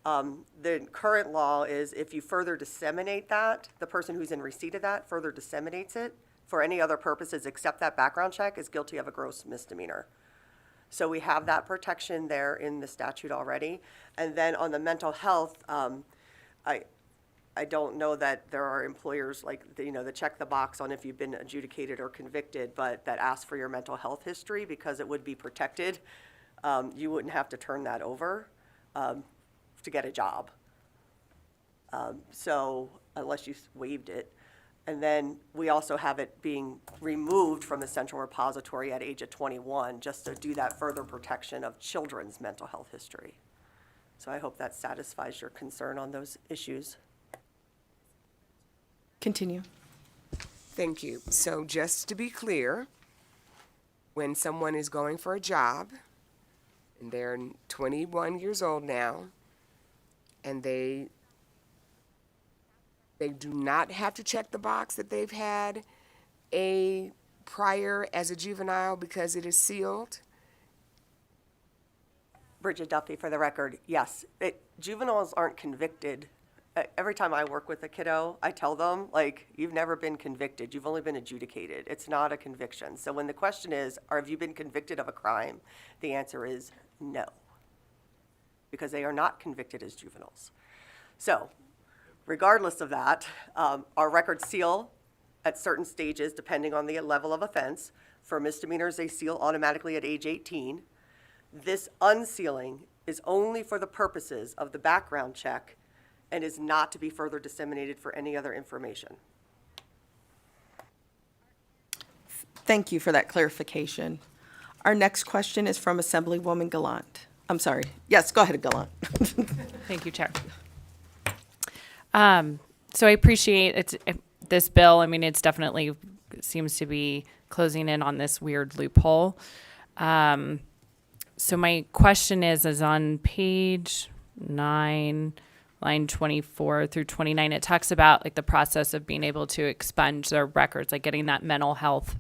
The current law is if you further disseminate that, the person who's in receipt of that further disseminates it for any other purposes except that background check is guilty of a gross misdemeanor. So we have that protection there in the statute already. And then on the mental health, I don't know that there are employers that check the box on if you've been adjudicated or convicted, but that ask for your mental health history because it would be protected. You wouldn't have to turn that over to get a job. So unless you waived it. And then we also have it being removed from the central repository at age of 21, just to do that further protection of children's mental health history. So I hope that satisfies your concern on those issues. Continue. Thank you. So just to be clear, when someone is going for a job, and they're 21 years old now, and they do not have to check the box that they've had a prior as a juvenile because it is sealed? Bridget Duffy for the record, yes. Juveniles aren't convicted. Every time I work with a kiddo, I tell them, you've never been convicted. You've only been adjudicated. It's not a conviction. So when the question is, have you been convicted of a crime? The answer is no, because they are not convicted as juveniles. So regardless of that, our records seal at certain stages, depending on the level of offense. For misdemeanors, they seal automatically at age 18. This unsealing is only for the purposes of the background check and is not to be further disseminated for any other information. Thank you for that clarification. Our next question is from Assemblywoman Gallant. I'm sorry. Yes, go ahead, Gallant. Thank you, Chair. So I appreciate this bill. I mean, it's definitely seems to be closing in on this weird loophole. So my question is on page 9, line 24 through 29, it talks about the process of being able to expunge their records, getting that mental health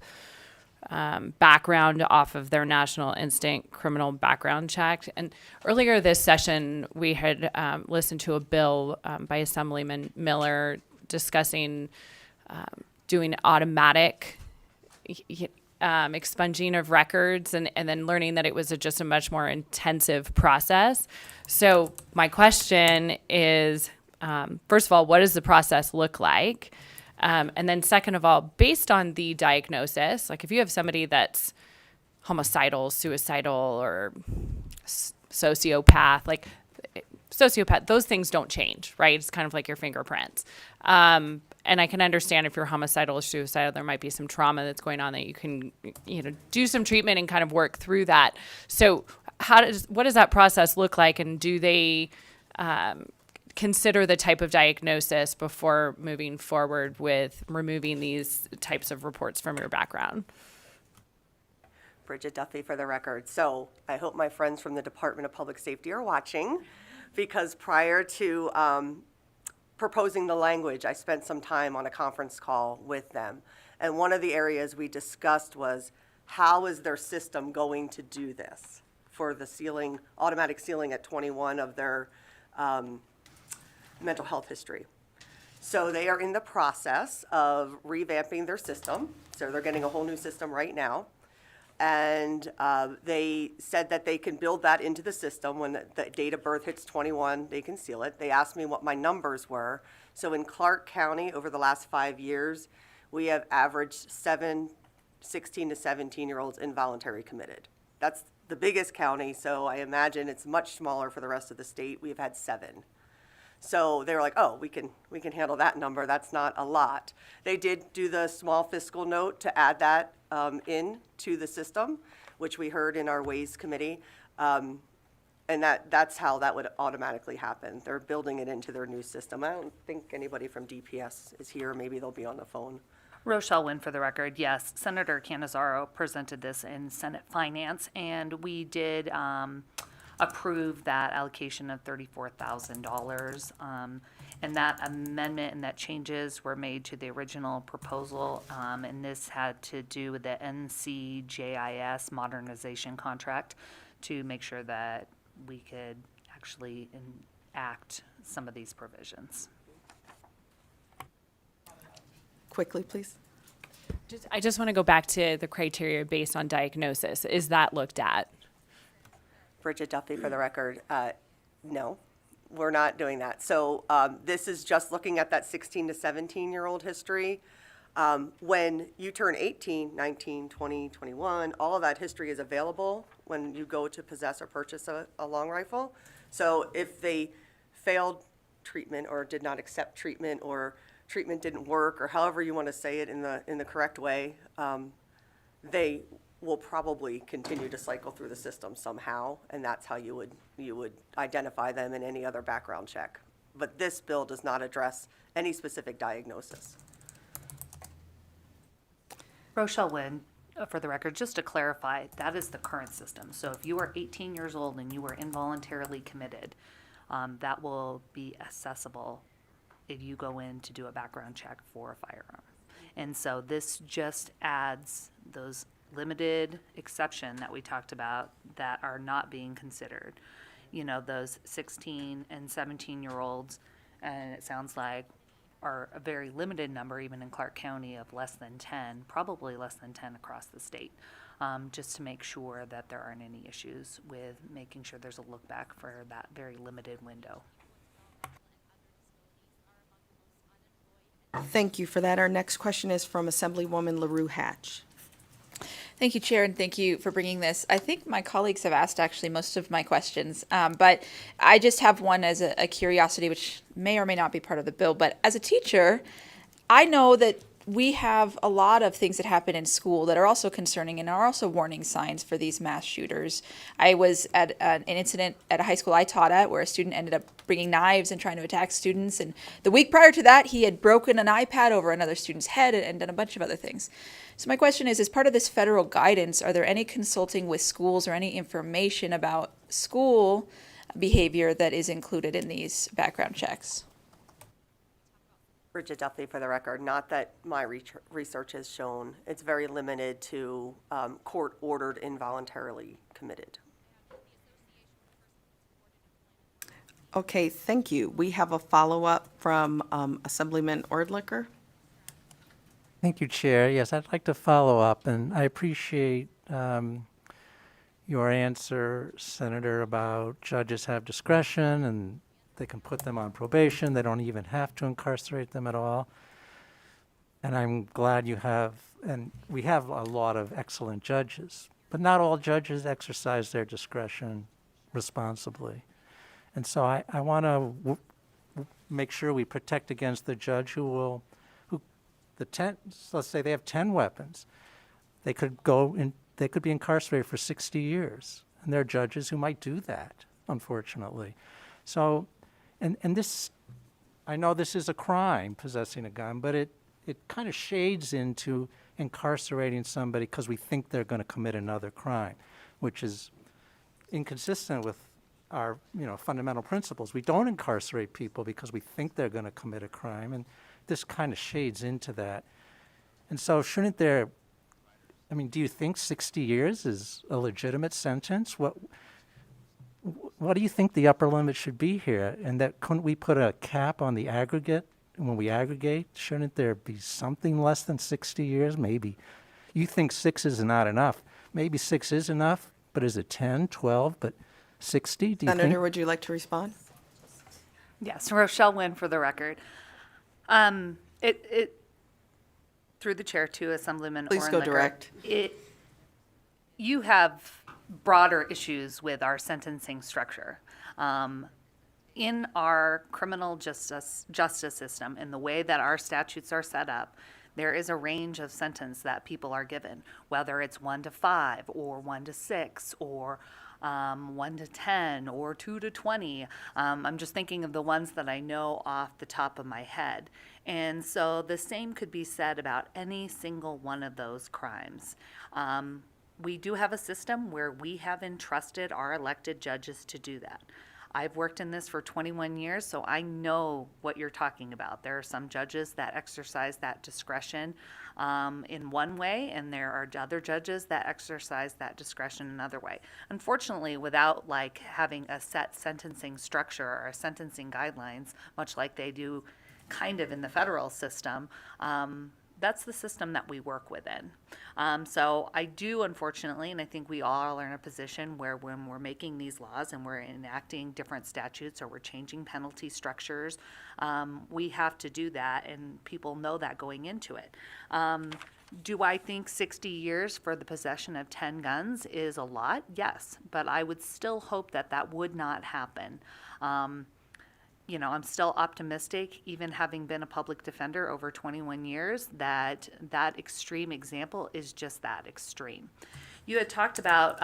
background off of their national instant criminal background check. And earlier this session, we had listened to a bill by Assemblyman Miller discussing doing automatic expunging of records and then learning that it was just a much more intensive process. So my question is, first of all, what does the process look like? And then second of all, based on the diagnosis, if you have somebody that's homicidal, suicidal, or sociopath, those things don't change, right? It's kind of like your fingerprints. And I can understand if you're homicidal or suicidal, there might be some trauma that's going on that you can, do some treatment and kind of work through that. So what does that process look like? And do they consider the type of diagnosis before moving forward with removing these types of reports from your background? Bridget Duffy for the record. So I hope my friends from the Department of Public Safety are watching, because prior to proposing the language, I spent some time on a conference call with them. And one of the areas we discussed was, how is their system going to do this for the sealing, automatic sealing at 21 of their mental health history. So they are in the process of revamping their system. So they're getting a whole new system right now. And they said that they can build that into the system. When the date of birth hits 21, they can seal it. They asked me what my numbers were. So in Clark County, over the last 5 years, we have averaged 16 to 17-year-olds involuntary committed. That's the biggest county, so I imagine it's much smaller for the rest of the state. We've had 7. So they were like, oh, we can handle that number. That's not a lot. They did do the small fiscal note to add that in to the system, which we heard in our Ways Committee. And that's how that would automatically happen. They're building it into their new system. I don't think anybody from DPS is here. Maybe they'll be on the phone. Rochelle Wynn for the record, yes. Senator Cannizzaro presented this in Senate Finance, and we did approve that allocation of $34,000. And that amendment and that changes were made to the original proposal, and this had to do with the NCJIS modernization contract to make sure that we could actually enact some of these provisions. Quickly, please. I just want to go back to the criteria based on diagnosis. Is that looked at? Bridget Duffy for the record, no, we're not doing that. So this is just looking at that 16 to 17-year-old history. When you turn 18, 19, 20, 21, all of that history is available when you go to possess or purchase a long rifle. So if they failed treatment or did not accept treatment or treatment didn't work, or however you want to say it in the correct way, they will probably continue to cycle through the system somehow, and that's how you would identify them in any other background check. But this bill does not address any specific diagnosis. Rochelle Wynn, for the record, just to clarify, that is the current system. So if you are 18 years old and you were involuntarily committed, that will be accessible if you go in to do a background check for a firearm. And so this just adds those limited exception that we talked about that are not being considered. You know, those 16 and 17-year-olds, and it sounds like are a very limited number, even in Clark County, of less than 10, probably less than 10 across the state, just to make sure that there aren't any issues with making sure there's a look back for that very limited window. Thank you for that. Our next question is from Assemblywoman LaRue Hatch. Thank you, Chair, and thank you for bringing this. I think my colleagues have asked actually most of my questions, but I just have one as a curiosity, which may or may not be part of the bill. But as a teacher, I know that we have a lot of things that happen in school that are also concerning and are also warning signs for these mass shooters. I was at an incident at a high school I taught at where a student ended up bringing knives and trying to attack students. And the week prior to that, he had broken an iPad over another student's head and done a bunch of other things. So my question is, as part of this federal guidance, are there any consulting with schools or any information about school behavior that is included in these background checks? Bridget Duffy for the record, not that my research has shown. It's very limited to court-ordered involuntarily committed. Okay, thank you. We have a follow-up from Assemblyman Ordlicker. Thank you, Chair. Yes, I'd like to follow up, and I appreciate your answer, Senator, about judges have discretion and they can put them on probation. They don't even have to incarcerate them at all. And I'm glad you have, and we have a lot of excellent judges, but not all judges exercise their discretion responsibly. And so I want to make sure we protect against the judge who let's say they have 10 weapons. They could be incarcerated for 60 years. And there are judges who might do that, unfortunately. So, and this, I know this is a crime, possessing a gun, but it kind of shades into incarcerating somebody because we think they're going to commit another crime, which is inconsistent with our, fundamental principles. We don't incarcerate people because we think they're going to commit a crime, and this kind of shades into that. And so shouldn't there, do you think 60 years is a legitimate sentence? What do you think the upper limit should be here? And that couldn't we put a cap on the aggregate? When we aggregate, shouldn't there be something less than 60 years? Maybe. You think 6 is not enough. maybe 6 is enough, but is it 10, 12, but 60? Do you Senator, think? would you like to respond? Yes, Rochelle Wynn for the record. Through the chair to Assemblyman Please go Ornlicker, direct. You have broader issues with our sentencing structure. In our criminal justice system, in the way that our statutes are set up, there is a range of sentence that people are given, whether it's 1 to 5 or 1 to 6 or 1 to 10 or 2 to 20. I'm just thinking of the ones that I know off the top of my head. And so the same could be said about any single one of those crimes. We do have a system where we have entrusted our elected judges to do that. I've worked in this for 21 years, so I know what you're talking about. There are some judges that exercise that discretion in one way, and there are other judges that exercise that discretion another way. Unfortunately, without like having a set sentencing structure or sentencing guidelines, much like they do kind of in the federal system, that's the system that we work within. So I do, unfortunately, and I think we all are in a position where when we're making these laws and we're enacting different statutes or we're changing penalty structures, we have to do that, and people know that going into it. Do I think 60 years for the possession of 10 guns is a lot? Yes, but I would still hope that that would not happen. I'm still optimistic, even having been a public defender over 21 years, that that extreme example is just that extreme. You had talked about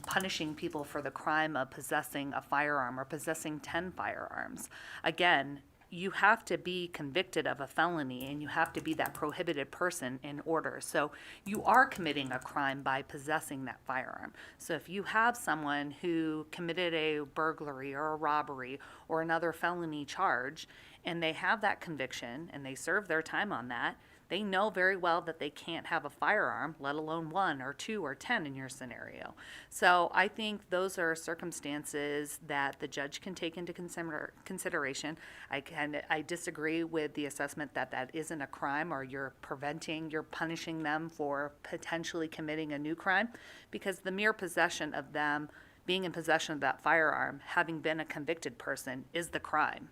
punishing people for the crime of possessing a firearm or possessing 10 firearms. Again, you have to be convicted of a felony and you have to be that prohibited person in order. So you are committing a crime by possessing that firearm. So if you have someone who committed a burglary or a robbery or another felony charge and they have that conviction and they serve their time on that, they know very well that they can't have a firearm, let alone 1 or 2 or 10 in your scenario. So I think those are circumstances that the judge can take into consideration. I disagree with the assessment that that isn't a crime or you're punishing them for potentially committing a new crime, because the mere possession of them being in possession of that firearm, having been a convicted person, is the crime.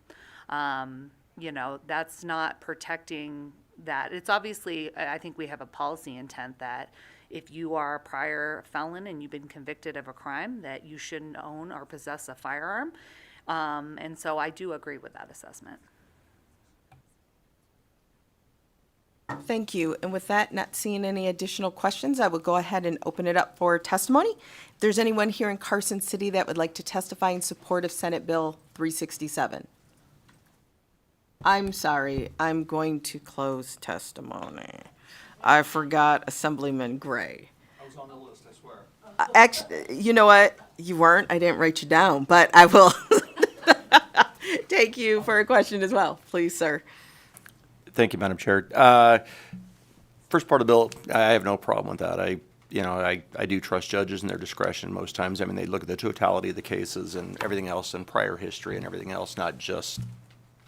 That's not protecting that. It's obviously, I think we have a policy intent that if you are a prior felon and you've been convicted of a crime, that you shouldn't own or possess a firearm. And so I do agree with that assessment. Thank you. And with that, not seeing any additional questions, I will go ahead and open it up for testimony. If there's anyone here in Carson City that would like to testify in support of Senate Bill 367. I'm sorry, I'm going to close testimony. I forgot Assemblyman Gray. I was on the list, I swear. Actually, you know what? You weren't. I didn't write you down, but I will take you for a question as well. Please, sir. Thank you, Madam Chair. First part of the bill, I have no problem with that. I do trust judges and their discretion most times. I mean, they look at the totality of the cases and everything else and prior history and everything else, not just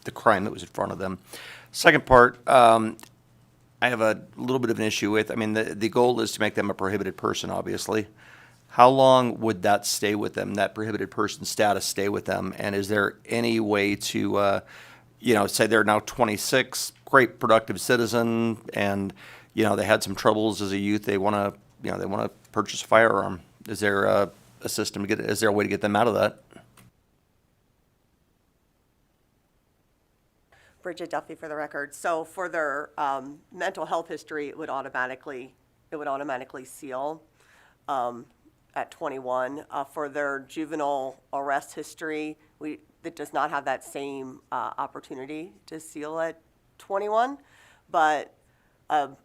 the crime that was in front of them. Second part, I have a little bit of an issue with, the goal is to make them a prohibited person, obviously. How long would that stay with them, that prohibited person status stay with them? And is there any way to, say they're now 26, great productive citizen, and, they had some troubles as a youth, they want to purchase a firearm. Is there a system to is there a way to get them out of that? Bridget Duffy for the record. So for their mental health history, it would automatically seal at 21. For their juvenile arrest history, it does not have that same opportunity to seal at 21. But there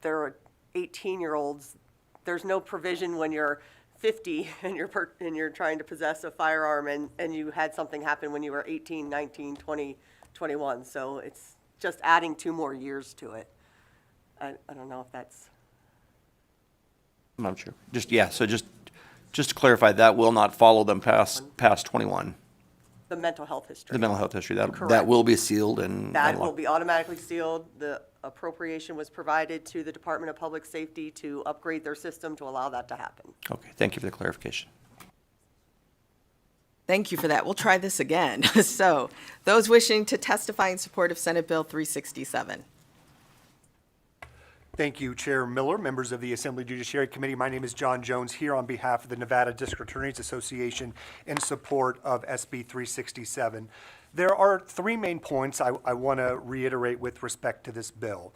are 18-year-olds. There's no provision when you're 50 and you're trying to possess a firearm and you had something happen when you were 18, 19, 20, 21. So it's just adding 2 more years to it. I don't know if that's... I'm not sure. So just to clarify, that will not follow them past 21. The mental health history. The mental health history, that Correct. will be sealed and That will be automatically sealed. The appropriation was provided to the Department of Public Safety to upgrade their system to allow that to happen. Okay, thank you for the clarification. Thank you for that. We'll try this again. So, those wishing to testify in support of Senate Bill 367. Thank you, Chair Miller, members of the Assembly Judiciary Committee. My name is John Jones, here on behalf of the Nevada District Attorneys Association in support of SB 367. There are three main points I want to reiterate with respect to this bill.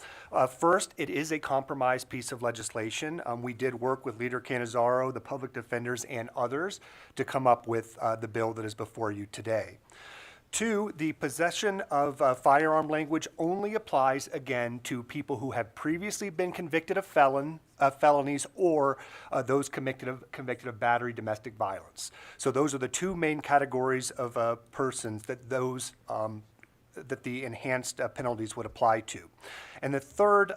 First, it is a compromise piece of legislation. We did work with Leader Cannizzaro, the public defenders, and others to come up with the bill that is before you today. Two, the possession of firearm language only applies, again, to people who have previously been convicted of felonies or those convicted of battery, domestic violence. So those are the two main categories of persons that that the enhanced penalties would apply to. And the third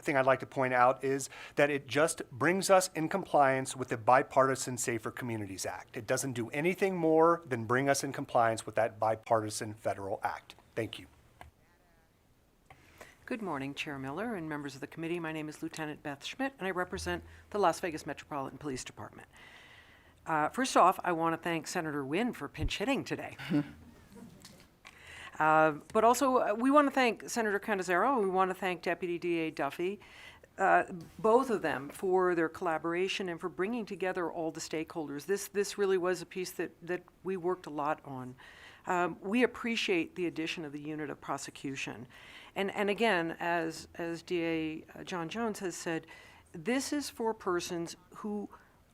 thing I'd like to point out is that it just brings us in compliance with the Bipartisan Safer Communities Act. It doesn't do anything more than bring us in compliance with that bipartisan federal act. Thank you. Good morning, Chair Miller and members of the committee. My name is Lieutenant Beth Schmidt, and I represent the Las Vegas Metropolitan Police Department. First off, I want to thank Senator Wynn for pinch hitting today. But also, we want to thank Senator Cannizzaro, and we want to thank Deputy DA Duffy, both of them, for their collaboration and for bringing together all the stakeholders. This really was a piece that we worked a lot on. We appreciate the addition of the unit of prosecution. And again, as DA John Jones has said, this is for persons who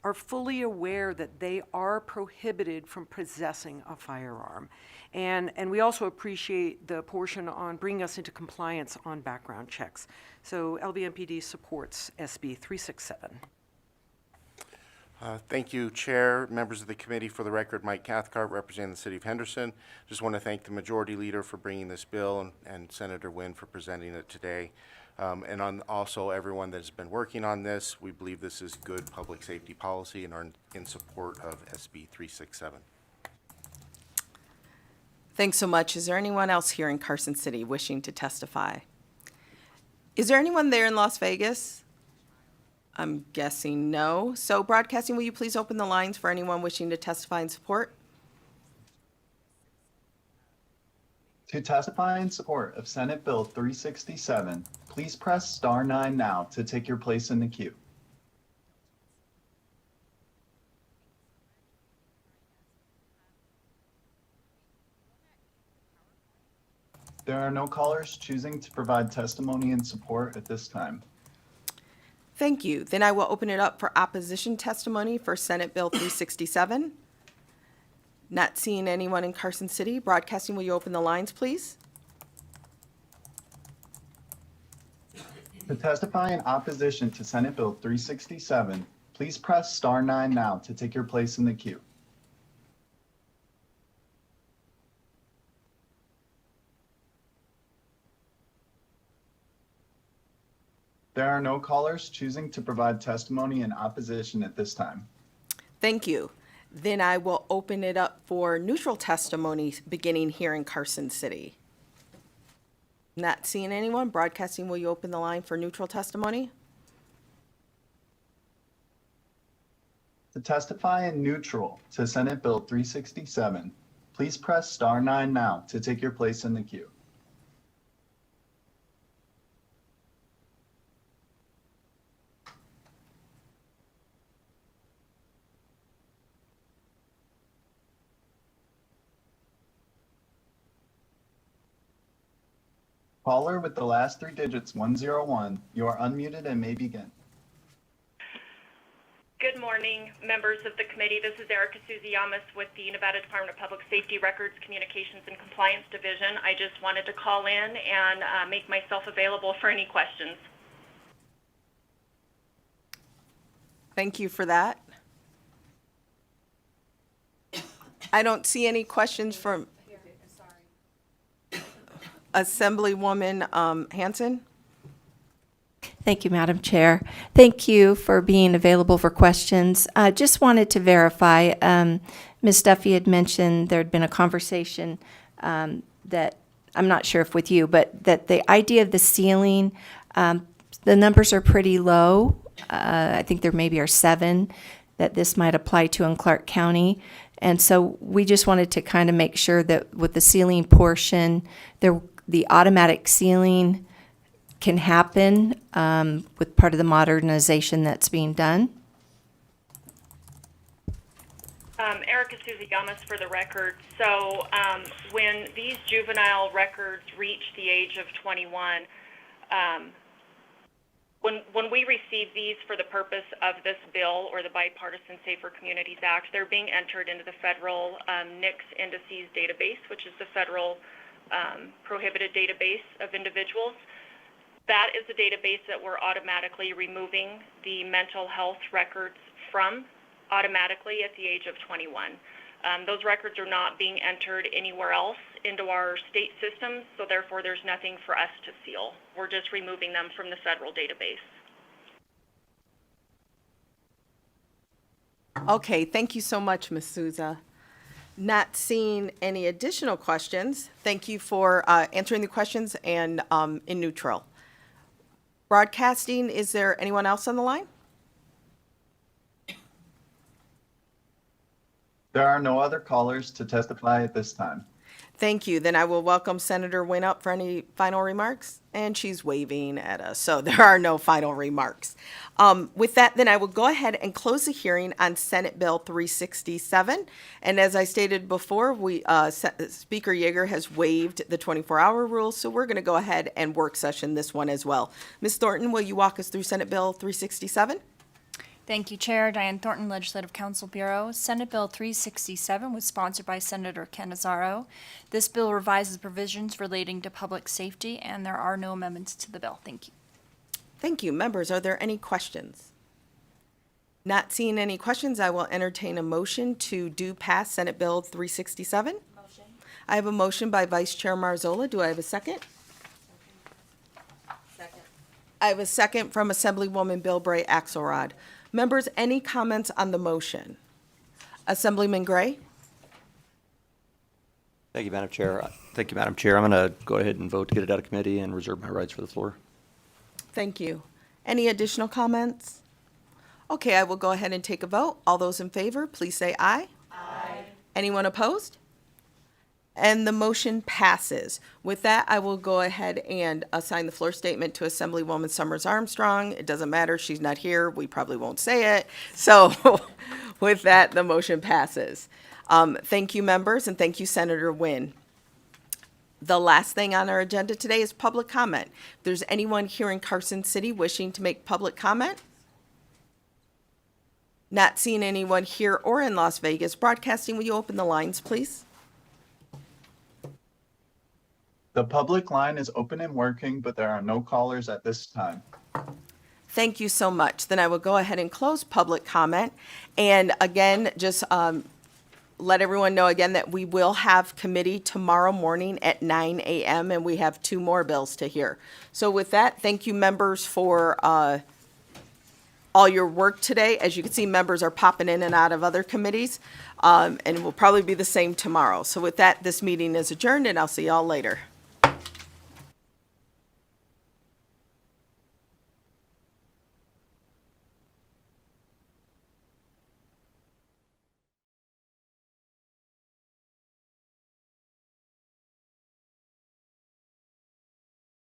are fully aware that they are prohibited from possessing a firearm. And we also appreciate the portion on bringing us into compliance on background checks. So LVMPD supports SB 367. Thank you, Chair, members of the committee. For the record, Mike Cathcart, representing the City of Henderson. Just want to thank the Majority Leader for bringing this bill and Senator Wynn for presenting it today. And also everyone that has been working on this. We believe this is good public safety policy and are in support of SB 367. Thanks so much. Is there anyone else here in Carson City wishing to testify? Is there anyone there in Las Vegas? I'm guessing no. So broadcasting, will you please open the lines for anyone wishing to testify in support? To testify in support of Senate Bill 367, please press star 9 now to take your place in the queue. There are no callers choosing to provide testimony in support at this time. Thank you. Then I will open it up for opposition testimony for Senate Bill 367. Not seeing anyone in Carson City. Broadcasting, will you open the lines, please? To testify in opposition to Senate Bill 367, please press star 9 now to take your place in the queue. There are no callers choosing to provide testimony in opposition at this time. Thank you. Then I will open it up for neutral testimony beginning here in Carson City. Not seeing anyone. Broadcasting, will you open the line for neutral testimony? To testify in neutral to Senate Bill 367, please press star 9 now to take your place in the queue. Caller with the last 3 digits 101, you are unmuted and may begin. Good morning, members of the committee. This is Erica Suzy-Yamas with the Nevada Department of Public Safety Records, Communications, and Compliance Division. I just wanted to call in and make myself available for any questions. Thank you for that. I don't see any questions from Assemblywoman Hanson. Thank you, Madam Chair. Thank you for being available for questions. I just wanted to verify, Ms. Duffy had mentioned there had been a conversation that I'm not sure if with you, but that the idea of the ceiling, the numbers are pretty low. I think there maybe are 7 that this might apply to in Clark County. And so we just wanted to kind of make sure that with the ceiling portion, the automatic ceiling can happen with part of the modernization that's being done. Erica Susie Yamas for the record. So when these juvenile records reach the age of 21, when we receive these for the purpose of this bill or the Bipartisan Safer Communities Act, they're being entered into the federal NICS indices database, which is the federal prohibited database of individuals. That is the database that we're automatically removing the mental health records from automatically at the age of 21. Those records are not being entered anywhere else into our state systems, so therefore there's nothing for us to seal. We're just removing them from the federal database. Okay, thank you so much, Ms. Souza. Not seeing any additional questions. Thank you for answering the questions and in neutral. Broadcasting, is there anyone else on the line? There are no other callers to testify at this time. Thank you. Then I will welcome Senator Wynn up for any final remarks. And she's waving at us, so there are no final remarks. With that, then I will go ahead and close the hearing on Senate Bill 367. And as I stated before, Speaker Yeager has waived the 24-hour rule, so we're going to go ahead and work session this one as well. Ms. Thornton, will you walk us through Senate Bill 367? Thank you, Chair. Diane Thornton, Legislative Council Bureau. Senate Bill 367 was sponsored by Senator Ken Azaro. This bill revises provisions relating to public safety, and there are no amendments to the bill. Thank you. Thank you. Members, are there any questions? Not seeing any questions, I will entertain a motion to do pass Senate Bill 367. Motion. I have a motion by Vice Chair Marzola. Do I have a second? Second. I have a second from Assemblywoman Bilbray Axelrod. Members, any comments on the motion? Assemblyman Gray? Thank you, Madam Chair. I'm going to go ahead and vote to get it out of committee and reserve my rights for the floor. Thank you. Any additional comments? Okay, I will go ahead and take a vote. All those in favor, please say aye. Aye. Anyone opposed? And the motion passes. With that, I will go ahead and assign the floor statement to Assemblywoman Summers Armstrong. It doesn't matter, she's not here, we probably won't say it. So with that, the motion passes. Thank you, members, and thank you, Senator Wynn. The last thing on our agenda today is public comment. If there's anyone here in Carson City wishing to make public comment? Not seeing anyone here or in Las Vegas. Broadcasting, will you open the lines, please? The public line is open and working, but there are no callers at this time. Thank you so much. Then I will go ahead and close public comment. And again, just let everyone know again that we will have committee tomorrow morning at 9 a.m. and we have 2 more bills to hear. So with that, thank you, members, for all your work today. As you can see, members are popping in and out of other committees, and it will probably be the same tomorrow. So with that, this meeting is adjourned, and I'll see y'all later.